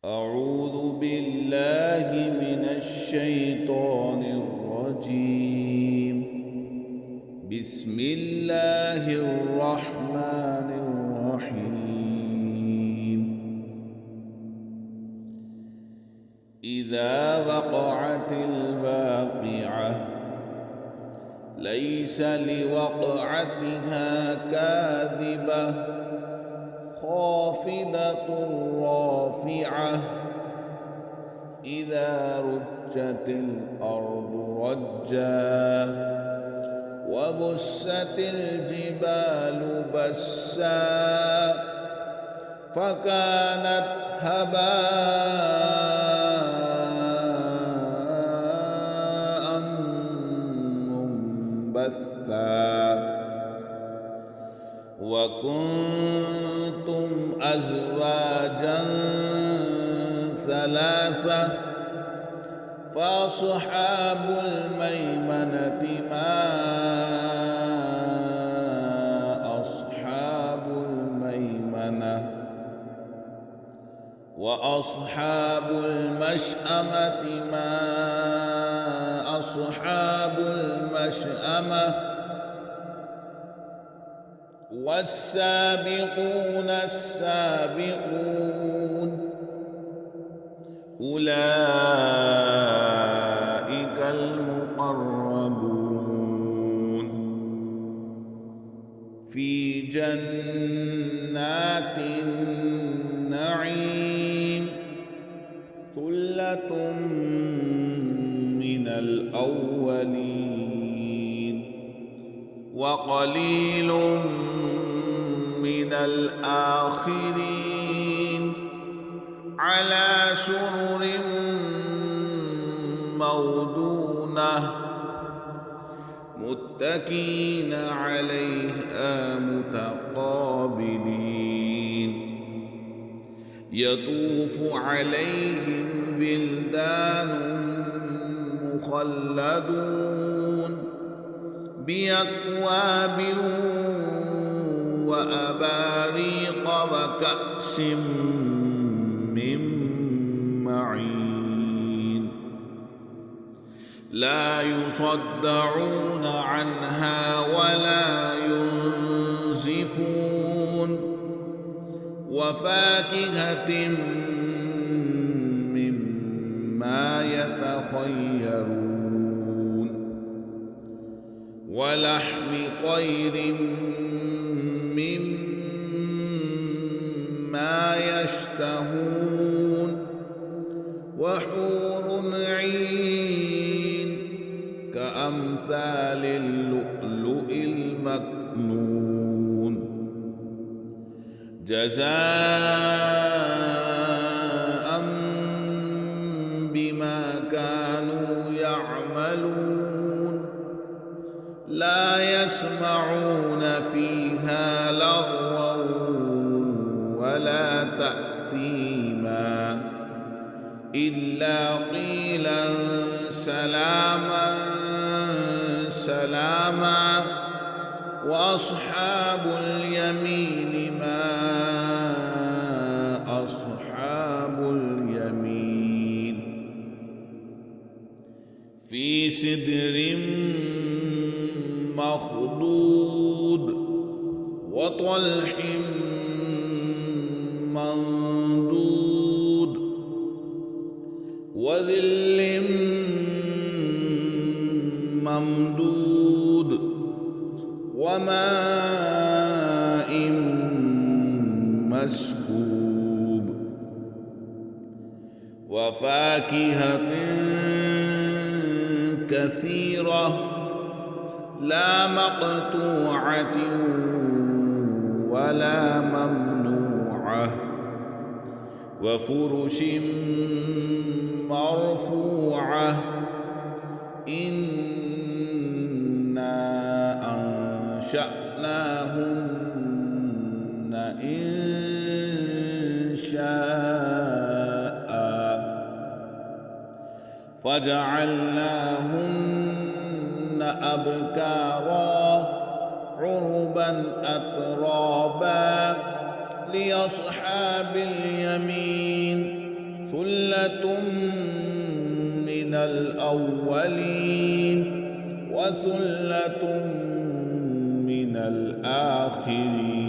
أعوذ بالله من الشيطان الرجيم. بسم الله الرحمن الرحيم. إذا وقعت الواقعة ليس لوقعتها كاذبة خافضة رافعة إذا رجت الأرض رجا وبست الجبال بسا فكانت هباء منبثا وكنتم أزواجا ثلاثة فأصحاب الميمنة ما أصحاب الميمنة وأصحاب المشأمة ما أصحاب المشأمة والسابقون السابقون أولئك المقربون في جنات النعيم ثلة من الأولين وقليل من الآخرين على سرر موضونة متكئين عليها متقابلين يطوف عليهم بلدان مخلدون بأكواب وأباريق وكأس من معين لا يصدعون عنها ولا ينزفون وفاكهة مما يتخيرون ولحم طير مما يشتهون وحور عين كأمثال اللؤلؤ المكنون جزاء بما كانوا يعملون لا يسمعون فيها لغوا ولا تأثيما إلا قيلا سلاما سلاما وأصحاب اليمين ما أصحاب اليمين في سدر مخضود وطلح منضود وظل ممدود وماء مسكوب وفاكهة كثيرة لا مقطوعة ولا ممنوعة وفرش مرفوعة إنا أنشأناهن إنشاء فجعلناهن أبكارا عربا أترابا لأصحاب اليمين ثلة من الأولين وثلة من الآخرين.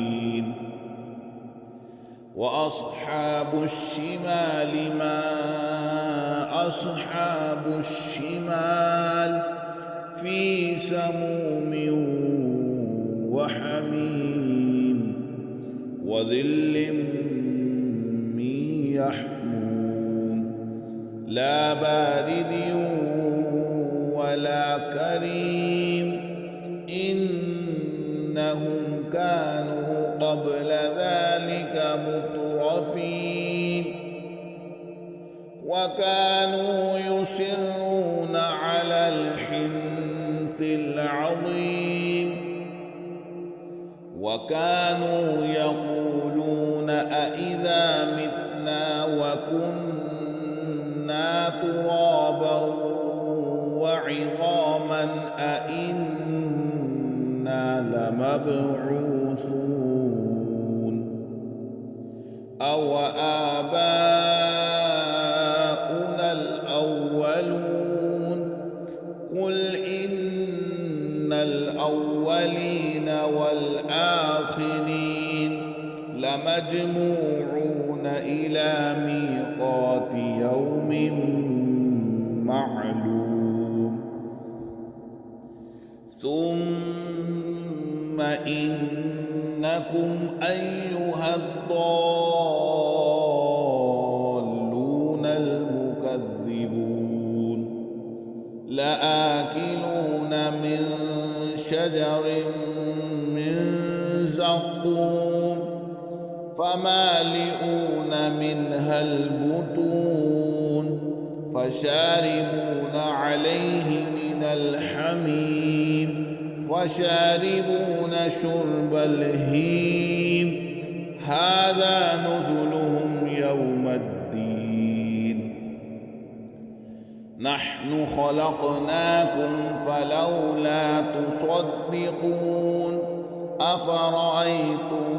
وأصحاب الشمال ما أصحاب الشمال في سموم وحميم وظل من يحموم لا بارد ولا كريم إنهم كانوا قبل ذلك مترفين وكانوا يصرون على الحنث العظيم وكانوا يقولون أإذا متنا وكنا ترابا وعظاما أإنا لمبعوثون أو آباؤنا الأولون قل إن الأولين والآخرين لمجموعون إلى ميقات يوم معلوم ثم إنكم أيها الضالون المكذبون لآكلون من شجر من زقوم فمالئون منها البطون فشاربون عليه من الحميم وشاربون شرب الهيم هذا نزلهم يوم الدين نحن خلقناكم فلولا تصدقون أفرأيتم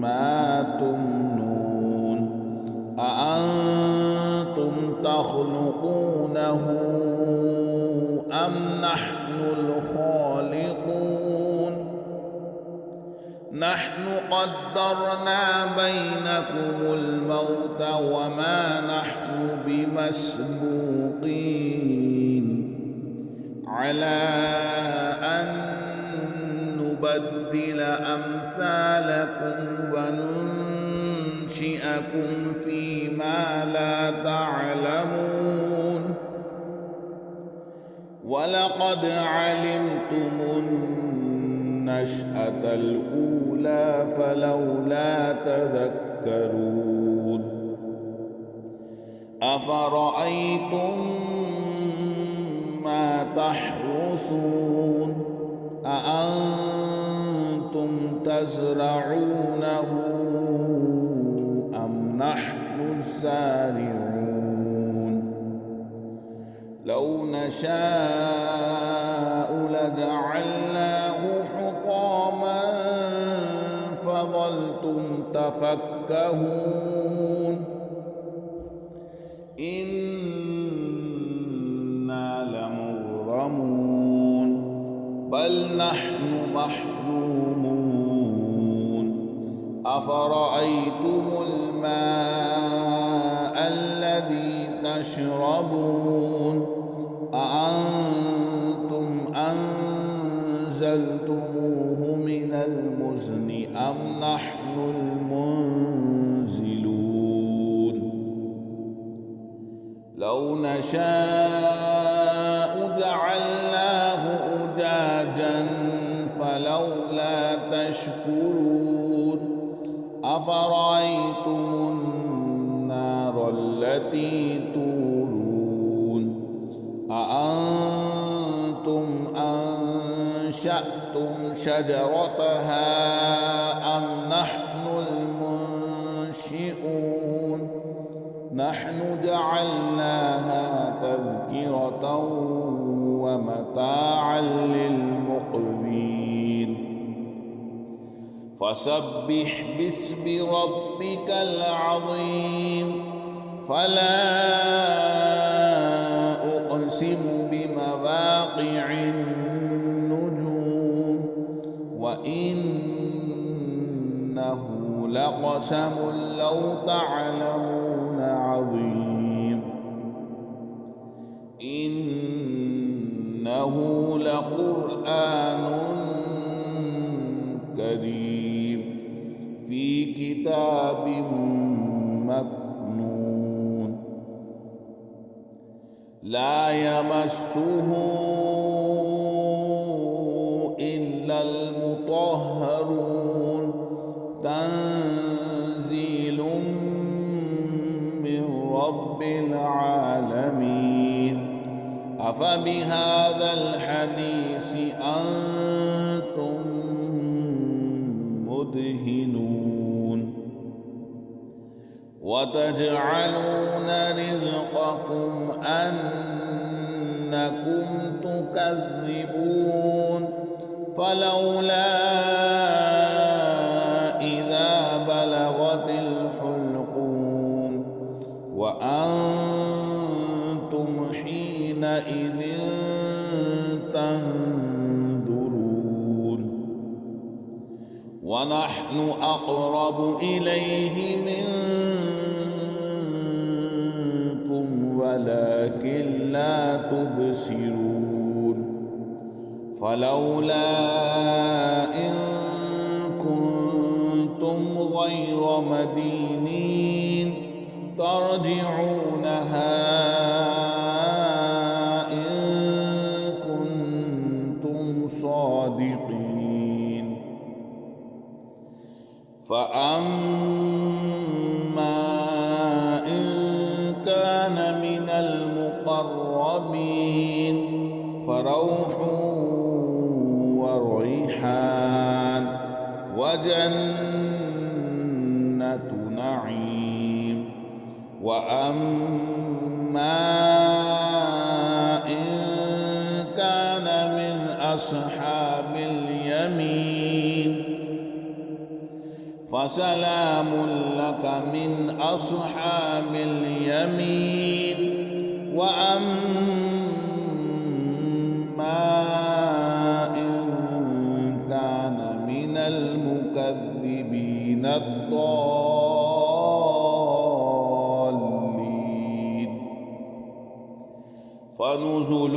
ما تمنون أأنتم تخلقونه أم نحن الخالقون نحن قدرنا بينكم الموت وما نحن بمسبوقين على أن نبدل أمثالكم وننشئكم فيما لا تعلمون ولقد علمتم النشأة الأولى فلولا تذكرون أفرأيتم ما تحرثون أأنتم تزرعونه أم نحن الزارعون لو نشاء لجعلناه حطاما فظلتم تفكهون إنا لمغرمون بل نحن محرومون أفرأيتم الماء الذي تشربون أأنتم أنزلتموه من المزن أم نحن المنزلون لو نشاء جعلناه أجاجا فلولا تشكرون أفرأيتم النار التي تورون أأنتم أنشأتم شجرتها أم نحن المنشئون نحن جعلناها تذكرة ومتاعا للمقوين فسبح باسم ربك العظيم فلا أقسم بمواقع النجوم وإنه لقسم لو تعلمون عظيم إنه لقرآن كريم في كتاب مكنون لا يمسه إلا المطهرون تنزيل من رب العالمين أفبهذا الحديث أنتم مدهنون وتجعلون رزقكم أنكم تكذبون فلولا إذا بلغت الحلقوم وأنتم حينئذ تنظرون ونحن أقرب إليه منكم ولكن لا تبصرون فلولا إن كنتم غير مدينين ترجعونها إن كنتم صادقين فأما إن كان من المقربين فروح وريحان وجنة نعيم وأما إن كان من أصحاب اليمين فسلام لك من أصحاب اليمين وأما إن كان من المكذبين الضالين فنزل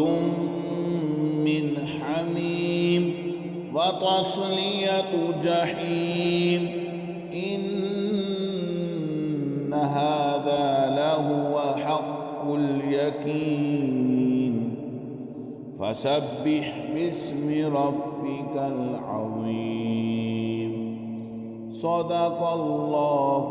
من حميم وتصلية جحيم إن هذا لهو حق اليقين فسبح باسم ربك العظيم صدق الله